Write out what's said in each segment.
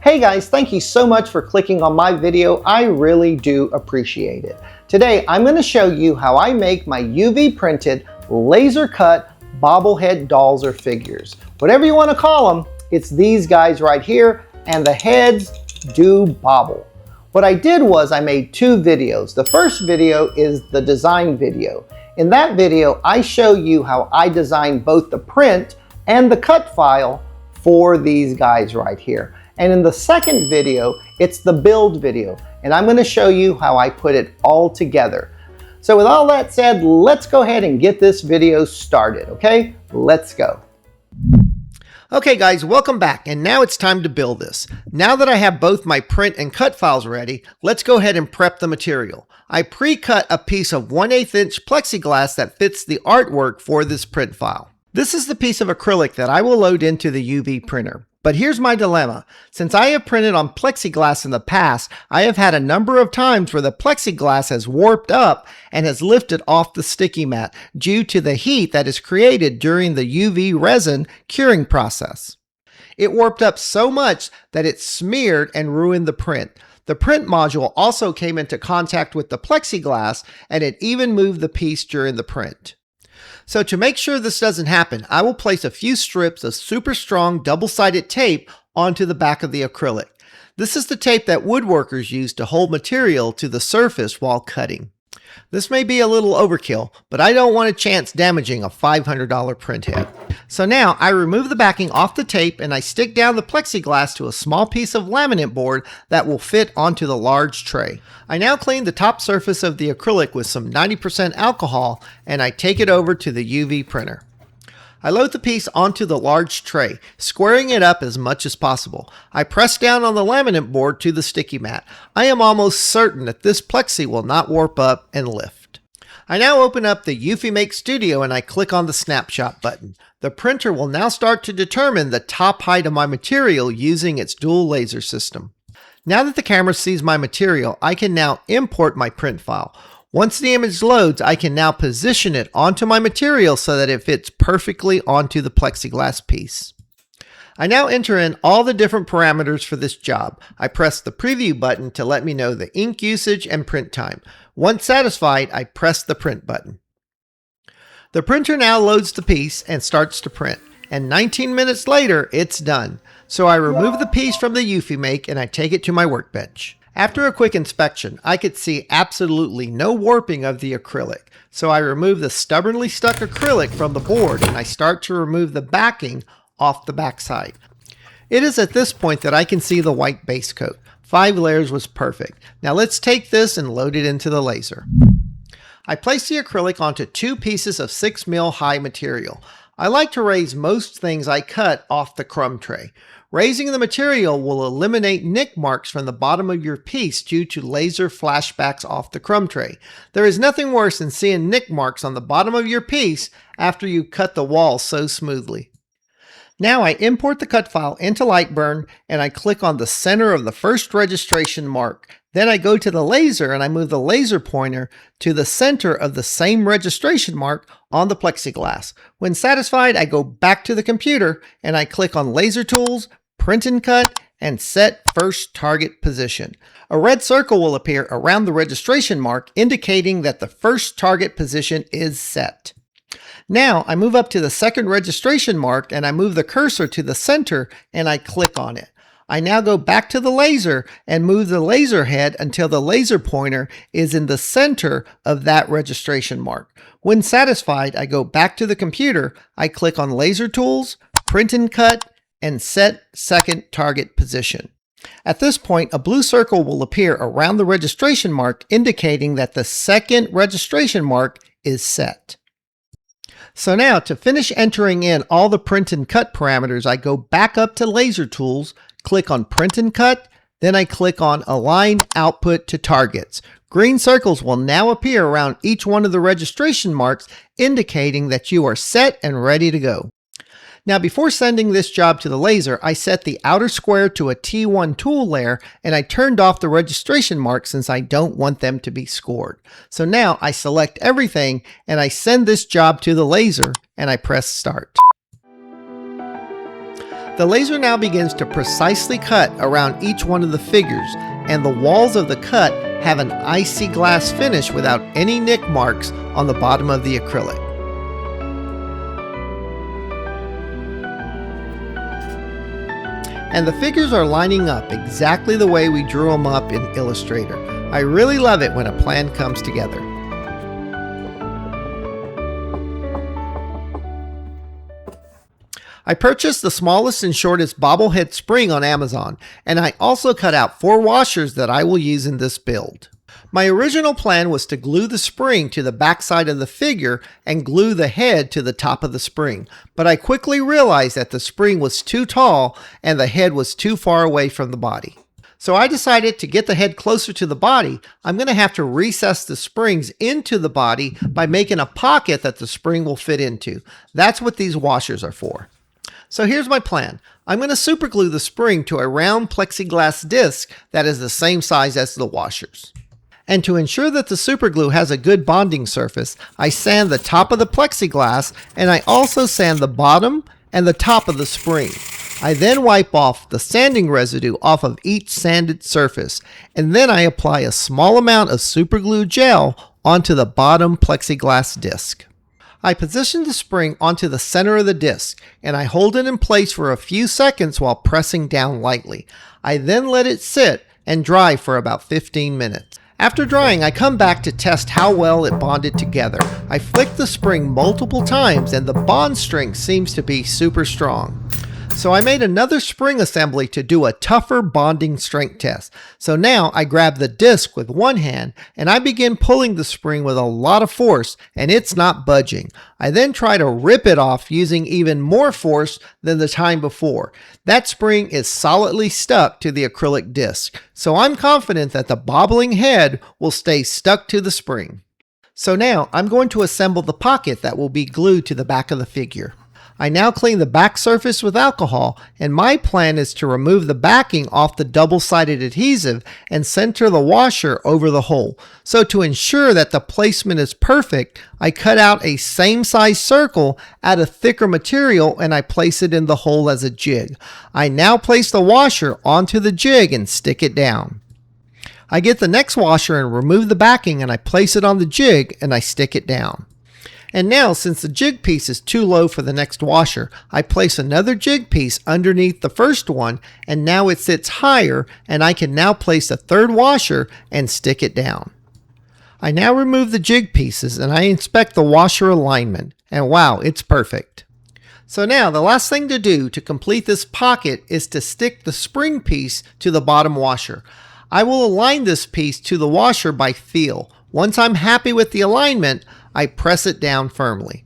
Hey guys, thank you so much for clicking on my video. I really do appreciate it. Today, I'm going to show you how I make my UV printed, laser cut bobblehead dolls or figures. Whatever you want to call them, it's these guys right here, and the heads do bobble. What I did was I made two videos. The first video is the design video. In that video, I show you how I designed both the print and the cut file for these guys right here. And in the second video, it's the build video, and I'm going to show you how I put it all together. So with all that said, let's go ahead and get this video started, okay? Let's go. Okay guys, welcome back, and now it's time to build this. Now that I have both my print and cut files ready, let's go ahead and prep the material. I pre-cut a piece of 1/8 inch plexiglass that fits the artwork for this print file. This is the piece of acrylic that I will load into the UV printer. But here's my dilemma. Since I have printed on plexiglass in the past, I have had a number of times where the plexiglass has warped up and has lifted off the sticky mat due to the heat that is created during the UV resin curing process. It warped up so much that it smeared and ruined the print. The print module also came into contact with the plexiglass, and it even moved the piece during the print. So to make sure this doesn't happen, I will place a few strips of super strong double-sided tape onto the back of the acrylic. This is the tape that woodworkers use to hold material to the surface while cutting. This may be a little overkill, but I don't want a chance damaging a $500 print head. So now I remove the backing off the tape and I stick down the plexiglass to a small piece of laminate board that will fit onto the large tray. I now clean the top surface of the acrylic with some 90% alcohol and I take it over to the UV printer. I load the piece onto the large tray, squaring it up as much as possible. I press down on the laminate board to the sticky mat. I am almost certain that this plexi will not warp up and lift. I now open up the Eufy Make Studio and I click on the snapshot button. The printer will now start to determine the top height of my material using its dual laser system. Now that the camera sees my material, I can now import my print file. Once the image loads, I can now position it onto my material so that it fits perfectly onto the plexiglass piece. I now enter in all the different parameters for this job. I press the preview button to let me know the ink usage and print time. Once satisfied, I press the print button. The printer now loads the piece and starts to print, and 19 minutes later, it's done. So I remove the piece from the Eufy Make and I take it to my workbench. After a quick inspection, I could see absolutely no warping of the acrylic, so I remove the stubbornly stuck acrylic from the board and I start to remove the backing off the backside. It is at this point that I can see the white base coat. 5 layers was perfect. Now let's take this and load it into the laser. I place the acrylic onto 2 pieces of 6 mil high material. I like to raise most things I cut off the crumb tray. Raising the material will eliminate nick marks from the bottom of your piece due to laser flashbacks off the crumb tray. There is nothing worse than seeing nick marks on the bottom of your piece after you cut the wall so smoothly. Now I import the cut file into Lightburn and I click on the center of the first registration mark. Then I go to the laser and I move the laser pointer to the center of the same registration mark on the plexiglass. When satisfied, I go back to the computer and I click on Laser Tools, Print and Cut, and Set First Target Position. A red circle will appear around the registration mark indicating that the first target position is set. Now I move up to the second registration mark and I move the cursor to the center and I click on it. I now go back to the laser and move the laser head until the laser pointer is in the center of that registration mark. When satisfied, I go back to the computer, I click on Laser Tools, Print and Cut, and Set Second Target Position. At this point, a blue circle will appear around the registration mark indicating that the second registration mark is set. So now to finish entering in all the print and cut parameters, I go back up to Laser Tools, click on Print and Cut, then I click on Align Output to Targets. Green circles will now appear around each one of the registration marks indicating that you are set and ready to go. Now before sending this job to the laser, I set the outer square to a T1 tool layer and I turned off the registration marks since I don't want them to be scored. So now I select everything and I send this job to the laser and I press start. The laser now begins to precisely cut around each one of the figures, and the walls of the cut have an icy glass finish without any nick marks on the bottom of the acrylic. And the figures are lining up exactly the way we drew them up in Illustrator. I really love it when a plan comes together. I purchased the smallest and shortest Bobblehead spring on Amazon, and I also cut out 4 washers that I will use in this build. My original plan was to glue the spring to the back side of the figure and glue the head to the top of the spring, but I quickly realized that the spring was too tall and the head was too far away from the body. So I decided to get the head closer to the body, I'm going to have to recess the springs into the body by making a pocket that the spring will fit into. That's what these washers are for. So here's my plan. I'm going to super glue the spring to a round plexiglass disc that is the same size as the washers. And to ensure that the super glue has a good bonding surface, I sand the top of the plexiglass and I also sand the bottom and the top of the spring. I then wipe off the sanding residue off of each sanded surface, and then I apply a small amount of super glue gel onto the bottom plexiglass disc. I position the spring onto the center of the disc and I hold it in place for a few seconds while pressing down lightly. I then let it sit and dry for about 15 minutes. After drying, I come back to test how well it bonded together. I flick the spring multiple times and the bond strength seems to be super strong. So I made another spring assembly to do a tougher bonding strength test. So now I grab the disc with one hand and I begin pulling the spring with a lot of force and it's not budging. I then try to rip it off using even more force than the time before. That spring is solidly stuck to the acrylic disc. So I'm confident that the bobbling head will stay stuck to the spring. So now I'm going to assemble the pocket that will be glued to the back of the figure. I now clean the back surface with alcohol, and my plan is to remove the backing off the double-sided adhesive and center the washer over the hole. So to ensure that the placement is perfect, I cut out a same-size circle out of thicker material and I place it in the hole as a jig. I now place the washer onto the jig and stick it down. I get the next washer and remove the backing and I place it on the jig and I stick it down. And now, since the jig piece is too low for the next washer, I place another jig piece underneath the first one, and now it sits higher, and I can now place a third washer and stick it down. I now remove the jig pieces and I inspect the washer alignment, and wow, it's perfect. So now the last thing to do to complete this pocket is to stick the spring piece to the bottom washer. I will align this piece to the washer by feel. Once I'm happy with the alignment, I press it down firmly.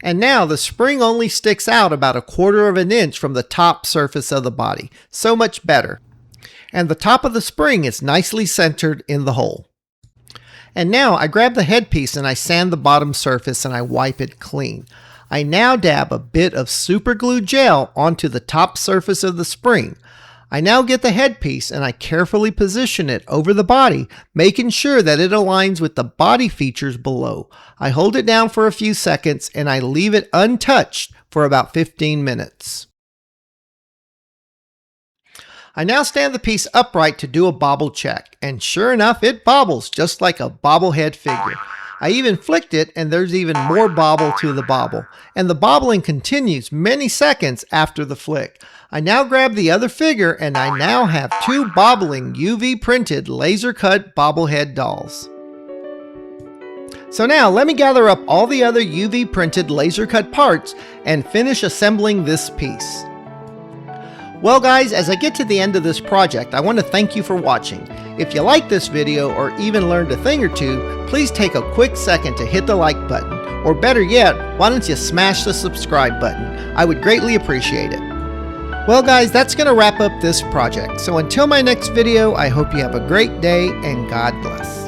And now the spring only sticks out about 1/4 of an inch from the top surface of the body. So much better. And the top of the spring is nicely centered in the hole. And now I grab the headpiece and I sand the bottom surface and I wipe it clean. I now dab a bit of super glue gel onto the top surface of the spring. I now get the headpiece and I carefully position it over the body, making sure that it aligns with the body features below. I hold it down for a few seconds and I leave it untouched for about 15 minutes. I now stand the piece upright to do a bobble check, and sure enough, it bobbles just like a bobblehead figure. I even flicked it and there's even more bobble to the bobble, and the bobbling continues many seconds after the flick. I now grab the other figure and I now have 2 bobbling UV printed laser cut bobblehead dolls. So now let me gather up all the other UV printed laser cut parts and finish assembling this piece. Well guys, as I get to the end of this project, I want to thank you for watching. If you liked this video or even learned a thing or two, please take a quick second to hit the like button. Or better yet, why don't you smash the subscribe button? I would greatly appreciate it. Well guys, that's going to wrap up this project. So until my next video, I hope you have a great day and God bless.